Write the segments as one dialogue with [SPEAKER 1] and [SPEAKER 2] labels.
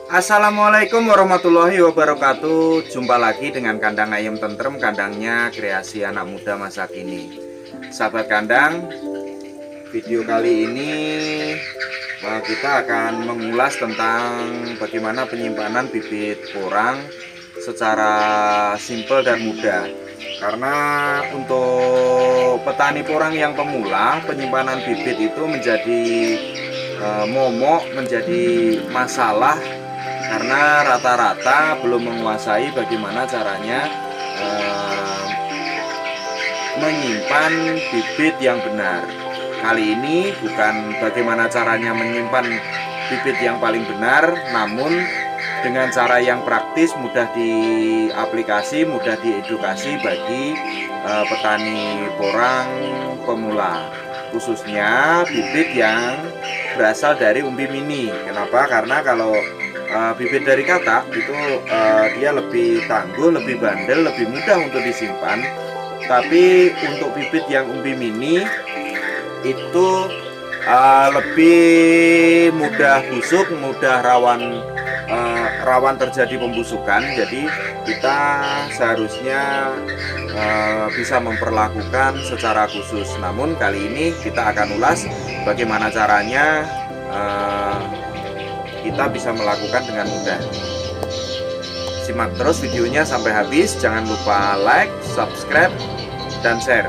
[SPEAKER 1] Assalamualaikum warahmatullahi wabarakatuh. Jumpa lagi dengan kandang ayam tentrem, kandangnya kreasi anak muda masa kini. Sahabat kandang, video kali ini kita akan mengulas tentang bagaimana penyimpanan bibit porang secara simpel dan mudah. Karena untuk petani porang yang pemula, penyimpanan bibit itu menjadi momok, menjadi masalah karena rata-rata belum menguasai bagaimana caranya menyimpan bibit yang benar. Kali ini bukan bagaimana caranya menyimpan bibit yang paling benar, namun dengan cara yang praktis, mudah diaplikasi, mudah diedukasi bagi petani porang pemula, khususnya bibit yang berasal dari umbi mini. Kenapa? Karena kalau bibit dari katak itu dia lebih tangguh, lebih bandel, lebih mudah untuk disimpan. Tapi untuk bibit yang umbi mini itu lebih mudah busuk, mudah rawan terjadi pembusukan. Jadi kita seharusnya bisa memperlakukan secara khusus. Namun kali ini kita akan ulas bagaimana caranya kita bisa melakukan dengan mudah. Simak terus videonya sampai habis. Jangan lupa like, subscribe, dan share.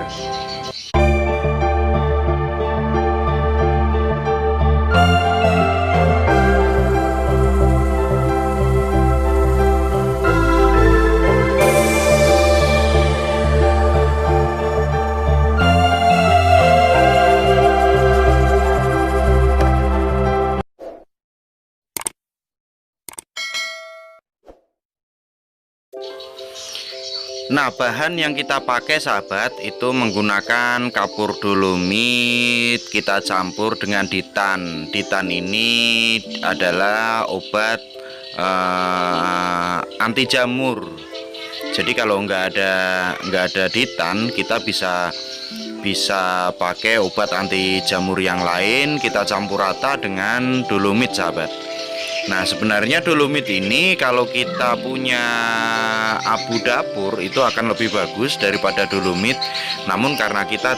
[SPEAKER 1] Nah, bahan yang kita pakai sahabat itu menggunakan kapur dolomit, kita campur dengan ditan. Ditan ini adalah obat anti jamur. Jadi kalau nggak ada ditan, kita bisa pakai obat anti jamur yang lain. Kita campur rata dengan dolomit sahabat. Nah, sebenarnya dolomit ini kalau kita punya abu dapur itu akan lebih bagus daripada dolomit. Namun karena kita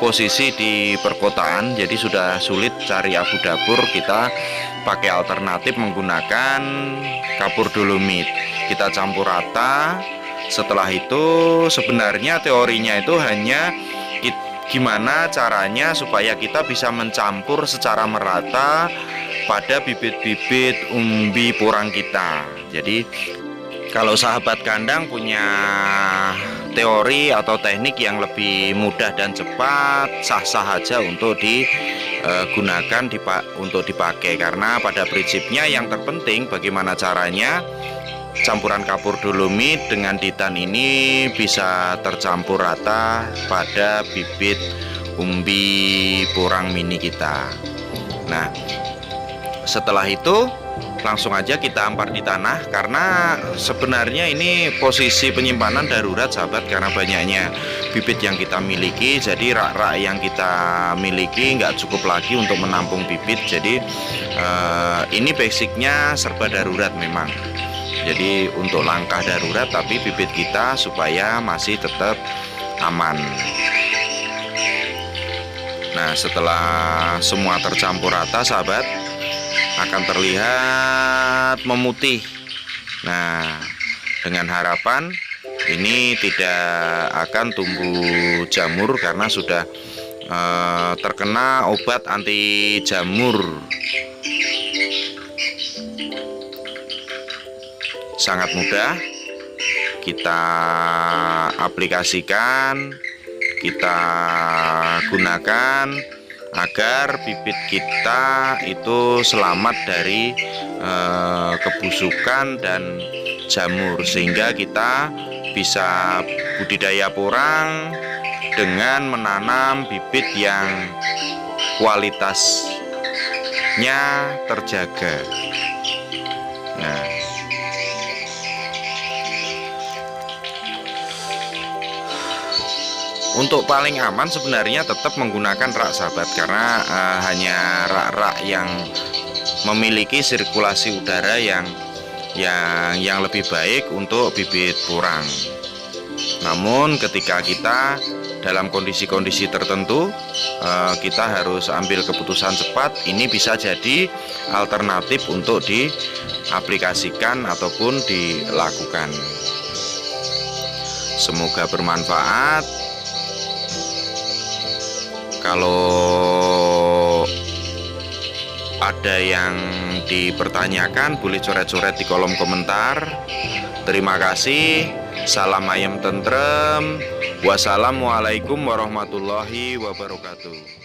[SPEAKER 1] posisi di perkotaan, jadi sudah sulit cari abu dapur, kita pakai alternatif menggunakan kapur dolomit. Kita campur rata. Setelah itu sebenarnya teorinya itu hanya gimana caranya supaya kita bisa mencampur secara merata pada bibit-bibit umbi porang kita. Jadi kalau sahabat kandang punya teori atau teknik yang lebih mudah dan cepat, sah-sah aja untuk digunakan untuk dipakai. Karena pada prinsipnya yang terpenting bagaimana caranya campuran kapur dolomit dengan ditan ini bisa tercampur rata pada bibit umbi porang mini kita. Nah, setelah itu langsung aja kita ampar di tanah, karena sebenarnya ini posisi penyimpanan darurat sahabat, karena banyaknya bibit yang kita miliki. Jadi rak-rak yang kita miliki nggak cukup lagi untuk menampung bibit. Jadi ini basicnya serba darurat memang. Jadi untuk langkah darurat, tapi bibit kita supaya masih tetap aman. Nah, setelah semua tercampur rata sahabat, akan terlihat memutih. Nah, dengan harapan ini tidak akan tumbuh jamur karena sudah terkena obat anti jamur. Sangat mudah kita aplikasikan, kita gunakan agar bibit kita itu selamat dari kebusukan dan jamur, sehingga kita bisa budidaya porang dengan menanam bibit yang kualitasnya terjaga. Nah, untuk paling aman sebenarnya tetap menggunakan rak sahabat, karena hanya rak-rak yang memiliki sirkulasi udara yang lebih baik untuk bibit porang. Namun ketika kita dalam kondisi-kondisi tertentu, kita harus ambil keputusan cepat. Ini bisa jadi alternatif untuk diaplikasikan ataupun dilakukan. Semoga bermanfaat. Kalau ada yang dipertanyakan, boleh coret-coret di kolom komentar. Terima kasih. Salam ayam tentrem. Wassalamualaikum warahmatullahi wabarakatuh.